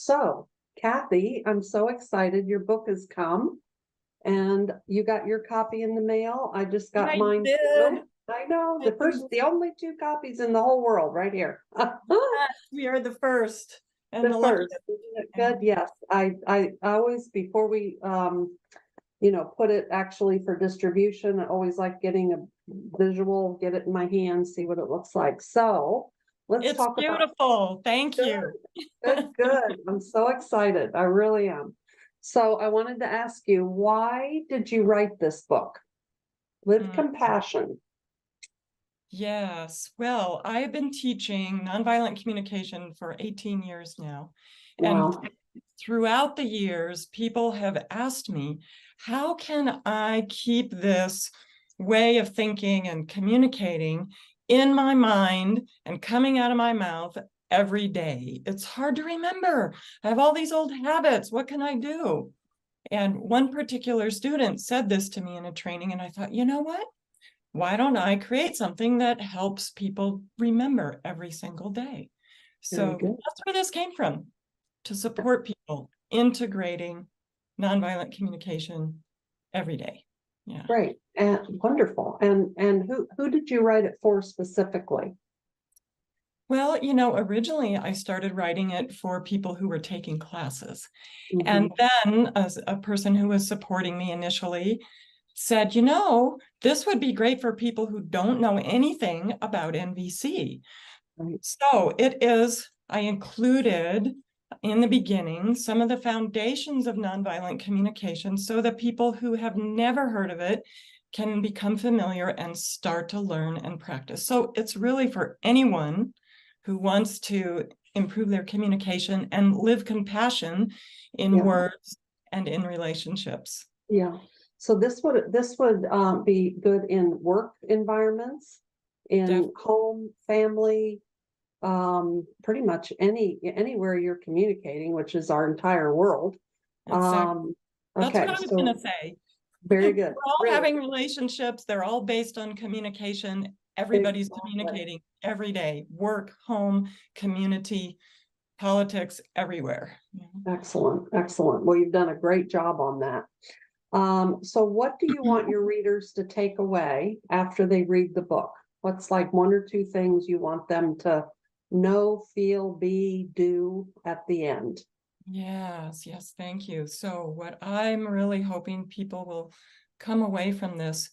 So, Kathy, I'm so excited. Your book has come and you got your copy in the mail. I just got I mine did. too. I know, the only two copies in the whole world right here. We are the first and The the first, luckiest. isn't it good? Yes, I always, before we put it actually for distribution, I always like getting a visual, get it in my hand, see what it looks like. So let's It's talk about beautiful. Thank you. good. I'm so excited. I really am. So I wanted to ask you, why did you write this book? Live Mm, Compassion. Yes. Well, I have been teaching nonviolent communication for 18 years now. And Wow. throughout the years, people have asked me, how can I keep this way of thinking and communicating in my mind and coming out of my mouth every day? It's hard to remember. I have all these old habits. What can I do? And one particular student said this to me in a training, and I thought, you know what? Why don't I create something that helps people remember every single day? Very So good. that's where this came from, to support people integrating nonviolent communication every day. Yeah. Great and wonderful. And who did you write it for specifically? Well, originally I started writing it for people who were taking classes. Mhm. And then a person who was supporting me initially said, this would be great for people who don't know anything about NVC. Right. So I included in the beginning some of the foundations of nonviolent communication so that people who have never heard of it can become familiar and start to learn and practice. So it's really for anyone who wants to improve their communication and live compassion in Yeah. words and in relationships. Yeah. So this would be good in work environments, in home, family, pretty much anywhere you're communicating, which is our entire world. Exactly. That's what Okay, I was so going to say. very good. We're all Really, having relationships. They're all based on communication. Everybody's exactly. communicating every day, work, home, community, politics, everywhere. Excellent, excellent. Well, you've done a great job on that. So what do you want your readers to take away after they read the book? What's like one or two things you want them to know, feel, be, do at the end? Yes, thank you. So what I'm really hoping people will come away from this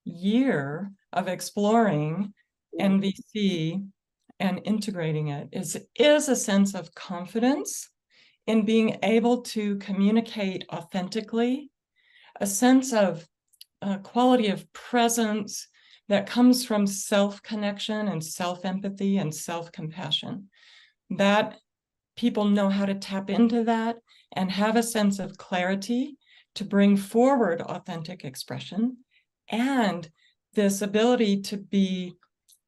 year of exploring NVC and integrating it is a sense of confidence in being able to communicate authentically, a sense of quality of presence that comes from self-connection and self-empathy and self-compassion, that people know how to tap into that and have a sense of clarity to bring forward authentic expression, and this ability to be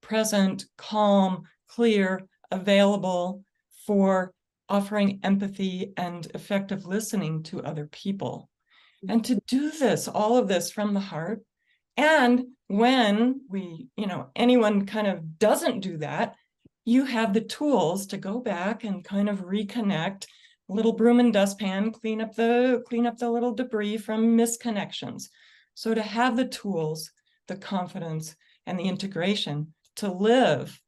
present, calm, clear, available for offering empathy and effective listening to other people. And to do this, all of this from the heart. And when anyone kind of doesn't do that, you have the tools to go back and kind of reconnect, little broom and dustpan, clean up the little debris from misconnections. So to have the tools, the confidence, and the integration to live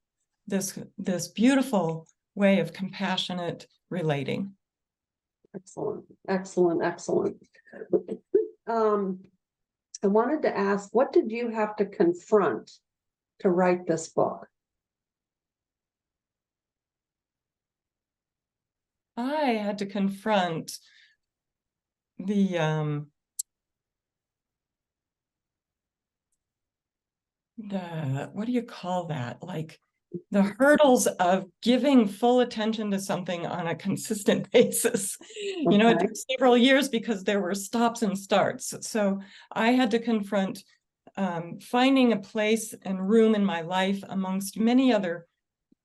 this beautiful way of compassionate relating. Excellent, excellent, excellent. I wanted to ask, what did you have to confront to write this book? I had to confront the what do you call that? Like the hurdles of giving full attention to something on a consistent basis. It took several years because there were stops and starts. So I had to confront finding a place and room in my life amongst many other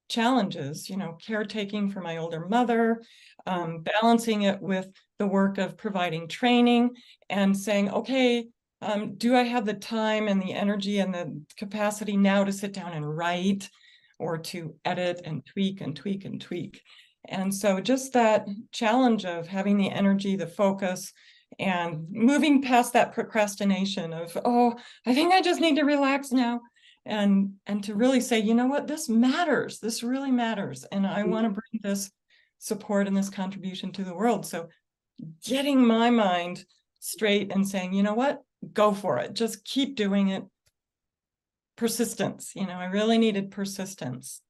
challenges, caretaking for my older mother, balancing it with the work of providing training and saying, okay, do I have the time and the energy and the capacity now to sit down and write, or to edit and tweak and tweak and tweak? And so just that challenge of having the energy, the focus, and moving past that procrastination of, oh, I think I just need to relax now. And to really say, you know what, this matters. This really matters. And I want to bring this support and this contribution to the world. So getting my mind straight and saying, you know what, go for it. Just keep doing it. Persistence. I really needed persistence.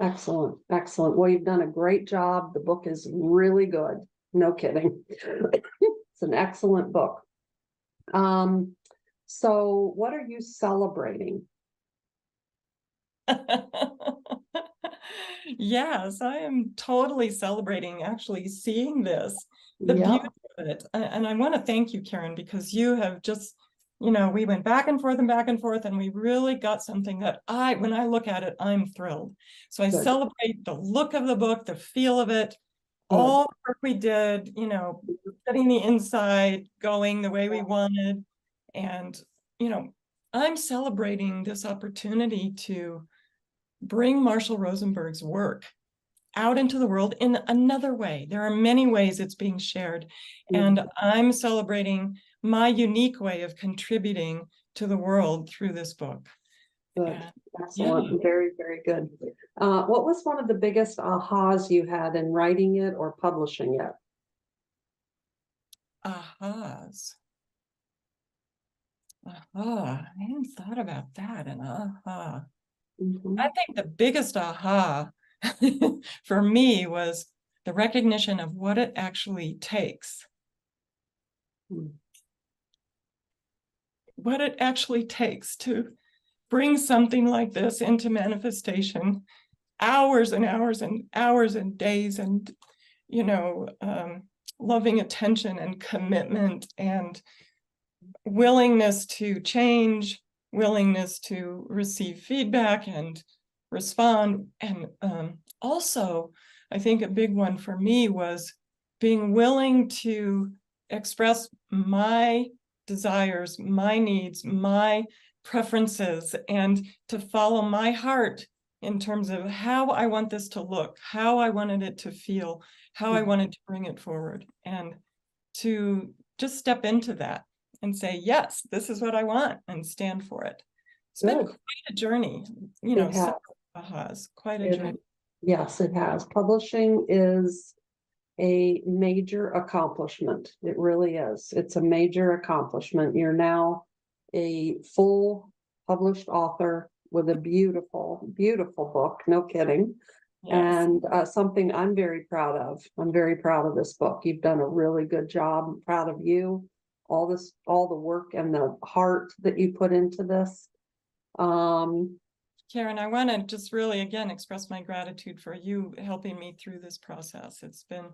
Excellent, excellent. Well, you've done a great job. The book is really good. No kidding. It's an excellent book. So what are you celebrating? Yes, I am totally celebrating actually seeing this, the Yeah, beauty of it. And I want to thank you, Keren, because you have just, we went back and forth, and we really got something that when I look at it, I'm thrilled. So I good, celebrate the look of the book, the feel of it, good. all the work we did, getting the inside going the way we wanted. And, I'm celebrating this opportunity to bring Marshall Rosenberg's work out into the world in another way. There are many ways it's being shared, and I'm celebrating my unique way of contributing to the world through this book. Good, And, excellent, yeah. very, very good. What was one of the biggest ahas you had in writing it or publishing it? Ahas. Aha, I hadn't thought about that. An aha. I think the biggest aha for me was the recognition of what it actually takes. What it actually takes to bring something like this into manifestation, hours and hours and hours and days, and loving attention and commitment and willingness to change, willingness to receive feedback and respond. And also, I think a big one for me was being willing to express my desires, my needs, my preferences, and to follow my heart in terms of how I want this to look, how I wanted it to feel, how I wanted to bring it forward, and to just step into that and say, yes, this is what I want, and stand for it. It's been quite a journey, several ahas, quite a journey. Yes, it has. Publishing is a major accomplishment. It really is. It's a major accomplishment. You're now a full published author with a beautiful, beautiful book. No kidding. Yes. And something I'm very proud of. I'm very proud of this book. You've done a really good job. I'm proud of you. All the work and the heart that you put into this. Keren, I want to just really, again, express my gratitude for you helping me through this process. It's been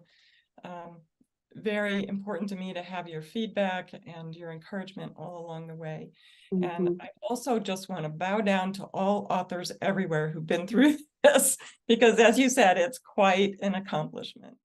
very important to me to have your feedback and your encouragement all along the way. And I also just want to bow down to all authors everywhere who've been through this, because as you said, it's quite an accomplishment.